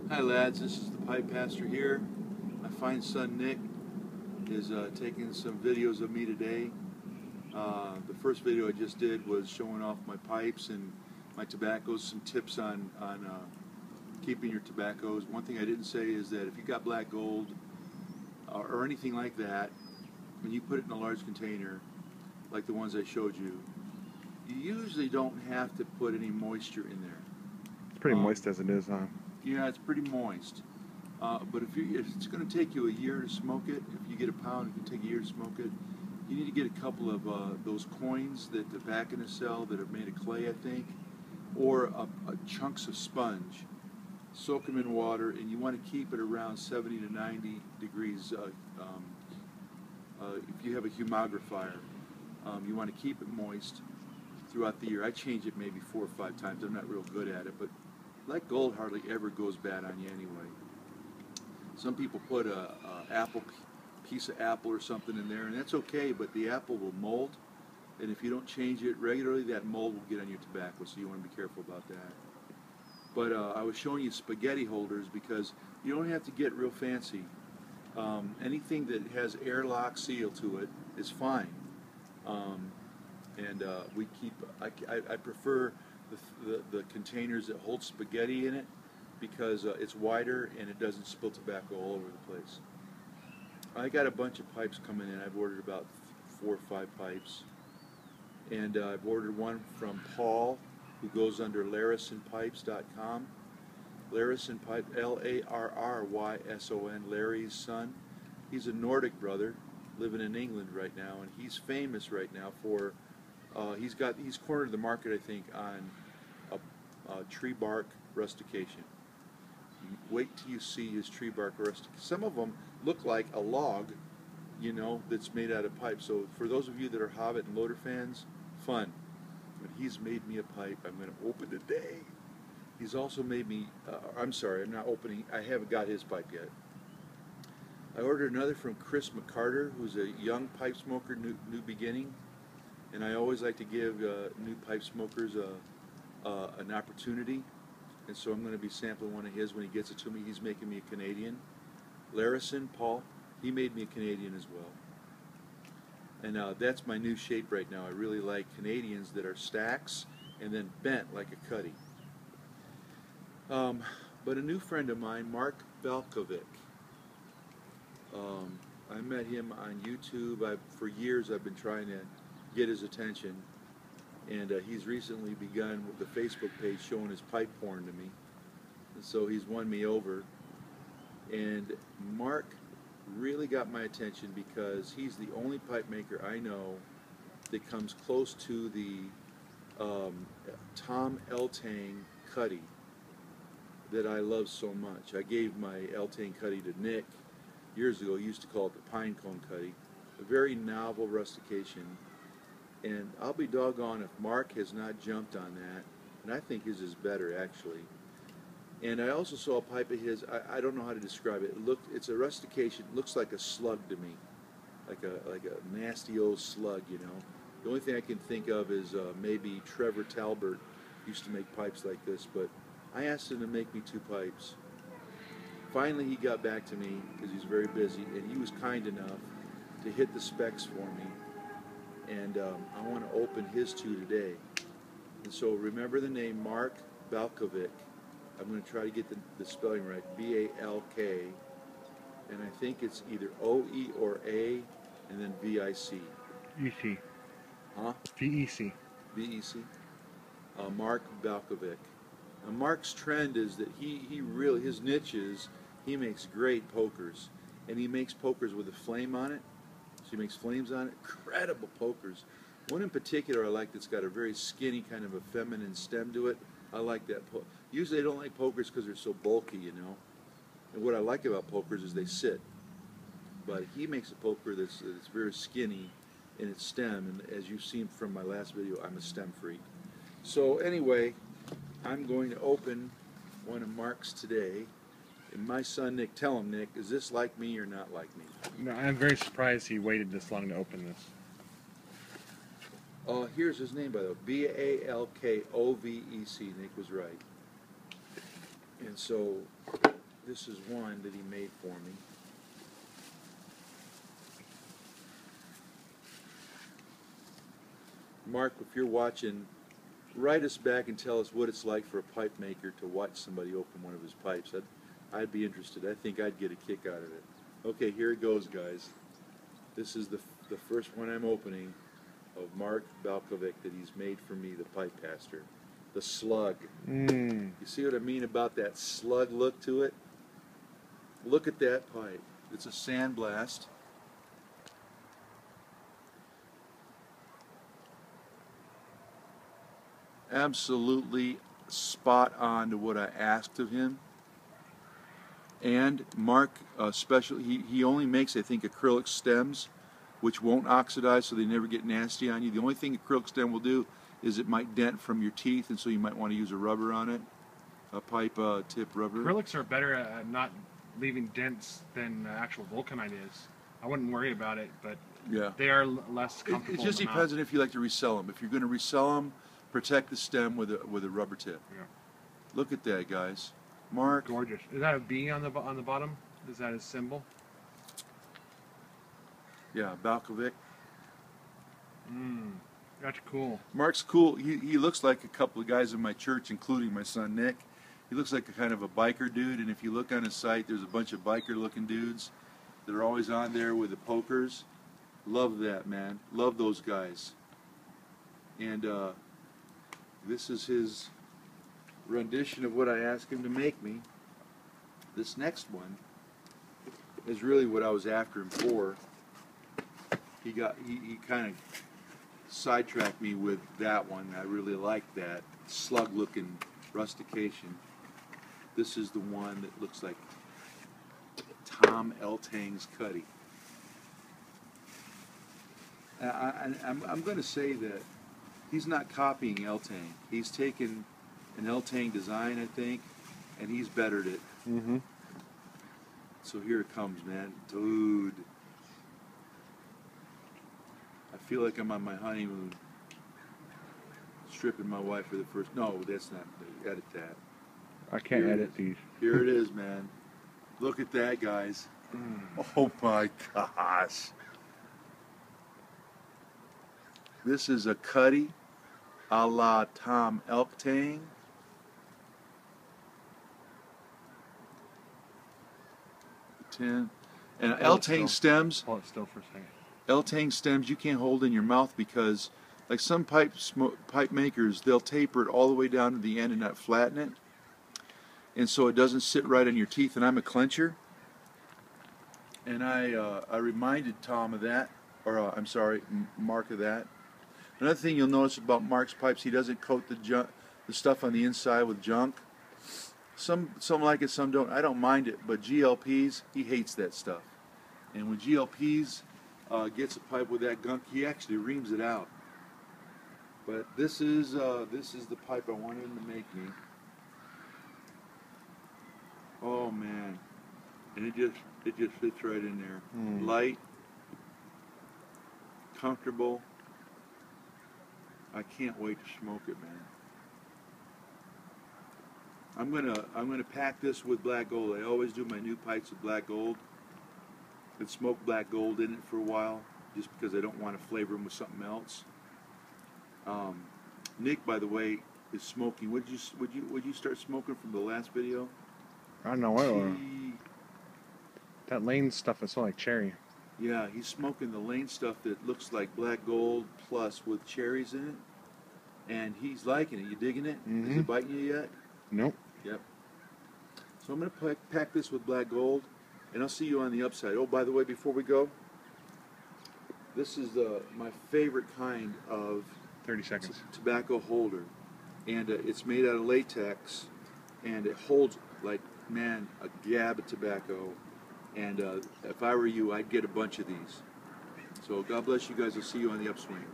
Hi lads, this is the PipePastor here. My fine son Nick is taking some videos of me today. The first video I just did was showing off my pipes and my tobaccos, some tips on keeping your tobaccos. One thing I didn't say is that if you got black gold or anything like that, when you put it in a large container, like the ones I showed you, you usually don't have to put any moisture in there. It's pretty moist as it is, huh? Yeah, it's pretty moist. But if it's going to take you a year to smoke it, if you get a pound, it can take a year to smoke it. You need to get a couple of those coins that the tobacconists sell that are made of clay, I think, or chunks of sponge. Soak them in water, and you want to keep it around 70 to 90 degrees. If you have a humidifier, you want to keep it moist throughout the year. I change it maybe 4 or 5 times. I'm not real good at it, but black gold hardly ever goes bad on you anyway. Some people put a piece of apple or something in there, and that's okay, but the apple will mold, and if you don't change it regularly, that mold will get on your tobacco, so you want to be careful about that. But I was showing you spaghetti holders because you don't have to get real fancy. Anything that has airlock seal to it is fine. I prefer the containers that hold spaghetti in it because it's wider and it doesn't spill tobacco all over the place. I got a bunch of pipes coming in. I've ordered about 4 or 5 pipes, and I've ordered one from Paul, who goes under LarrisonPipes.com. Larrison Pipe, L-A-R-R-Y-S-O-N, Larry's son. He's a Nordic brother living in England right now, and he's famous right now for he's cornered the market, I think, on a tree bark rustication. Wait till you see his tree bark rustication. Some of them look like a log, you know, that's made out of pipe. So for those of you that are Hobbit and Loader fans, fun. But he's made me a pipe I'm going to open today. He's also made me, I'm sorry, I'm not opening, I haven't got his pipe yet. I ordered another from Chris McCarter, who's a young pipe smoker, new beginning. And I always like to give new pipe smokers an opportunity. And so I'm going to be sampling one of his when he gets it to me. He's making me a Canadian. Larrison, Paul, he made me a Canadian as well. And that's my new shape right now. I really like Canadians that are stacks and then bent like a cutty. But a new friend of mine, Mark Balkovec, I met him on YouTube. For years I've been trying to get his attention, and he's recently begun with the Facebook page showing his pipe porn to me, and so he's won me over. And Mark really got my attention because he's the only pipe maker I know that comes close to the Tom Eltang cutty that I love so much. I gave my Eltang cutty to Nick years ago. He used to call it the pine cone cutty. A very novel rustication. And I'll be doggone if Mark has not jumped on that, and I think his is better actually. And I also saw a pipe of his. I don't know how to describe it. It's a rustication. It looks like a slug to me, like a nasty old slug, you know. The only thing I can think of is maybe Trevor Talbert used to make pipes like this, but I asked him to make me 2 pipes. Finally, he got back to me because he's very busy, and he was kind enough to hit the specs for me. And I want to open his 2 today. And so remember the name Mark Balkovec. I'm going to try to get the spelling right. B-A-L-K. And I think it's either O-E or A, and then V-I-C. E-C. Huh? V-E-C. V-E-C? Mark Balkovec. Now Mark's trend is that he really, his niche is, he makes great pokers. And he makes pokers with a flame on it. She makes flames on it. Incredible pokers. One in particular I like that's got a very skinny kind of a feminine stem to it. I like that. Usually I don't like pokers because they're so bulky, you know. And what I like about pokers is they sit. But he makes a poker that's very skinny in its stem. And as you've seen from my last video, I'm a stem freak. So anyway, I'm going to open one of Mark's today. And my son Nick, tell him, Nick, is this like me or not like me? No, I'm very surprised he waited this long to open this. Here's his name, by the way. B-A-L-K-O-V-E-C. Nick was right. And so this is one that he made for me. Mark, if you're watching, write us back and tell us what it's like for a pipe maker to watch somebody open one of his pipes. I'd be interested. I think I'd get a kick out of it. Okay, here it goes, guys. This is the first one I'm opening of Mark Balkovec that he's made for me, the PipePastor. The slug. You see what I mean about that slug look to it? Look at that pipe. It's a sandblast. Absolutely spot on to what I asked of him. And Mark, he only makes, I think, acrylic stems, which won't oxidize, so they never get nasty on you. The only thing acrylic stem will do is it might dent from your teeth, and so you might want to use a rubber on it, a pipe tip rubber. Acrylics are better at not leaving dents than actual vulcanite is. I wouldn't worry about it, but yeah, they are less comfortable. It just depends on if you like to resell them. If you're going to resell them, protect the stem with a rubber tip. Yeah. Look at that, guys. Mark. Gorgeous. Is that a B on the bottom? Is that his symbol? Yeah, Balkovec. That's cool. Mark's cool. He looks like a couple of guys in my church, including my son Nick. He looks like a kind of a biker dude, and if you look on his site, there's a bunch of biker-looking dudes that are always on there with the pokers. Love that, man. Love those guys. And this is his rendition of what I asked him to make me. This next one is really what I was after him for. He kind of sidetracked me with that one. I really like that slug-looking rustication. This is the one that looks like Tom Eltang's Cuddy. I'm going to say that he's not copying Eltang. He's taken an Eltang design, I think, and he's bettered it. So here it comes, man. Dude. I feel like I'm on my honeymoon. Stripping my wife for the first... No, that's not... Edit that. I can't edit these. Here it is, man. Look at that, guys. Oh my gosh. This is a Cuddy a la Tom Eltang. And Eltang stems. Hold it still for a second. Eltang stems you can't hold in your mouth because, like some pipe makers, they'll taper it all the way down to the end and not flatten it, and so it doesn't sit right on your teeth. And I'm a clencher, and I reminded Tom of that, or I'm sorry, Mark of that. Another thing you'll notice about Mark's pipes, he doesn't coat the stuff on the inside with junk. Some like it, some don't. I don't mind it, but GLPs, he hates that stuff. And when GLPs gets a pipe with that gunk, he actually reams it out. But this is the pipe I wanted him to make me. Oh man, and it just fits right in there. Light, comfortable. I can't wait to smoke it, man. I'm gonna pack this with black gold. I always do my new pipes with black gold. And smoke black gold in it for a while, just because I don't want to flavor them with something else. Nick, by the way, is smoking. Would you start smoking from the last video? I don't know. That Lane stuff is so like cherry. Yeah, he's smoking the Lane stuff that looks like black gold plus with cherries in it, and he's liking it. You digging it? Is it biting you yet? Nope. Yep. So I'm gonna pack this with black gold. And I'll see you on the upside. Oh, by the way, before we go, this is my favorite kind of 30 seconds. Tobacco holder. And it's made out of latex, and it holds, like, man, a gab of tobacco. And if I were you, I'd get a bunch of these. So God bless you guys. I'll see you on the upswing.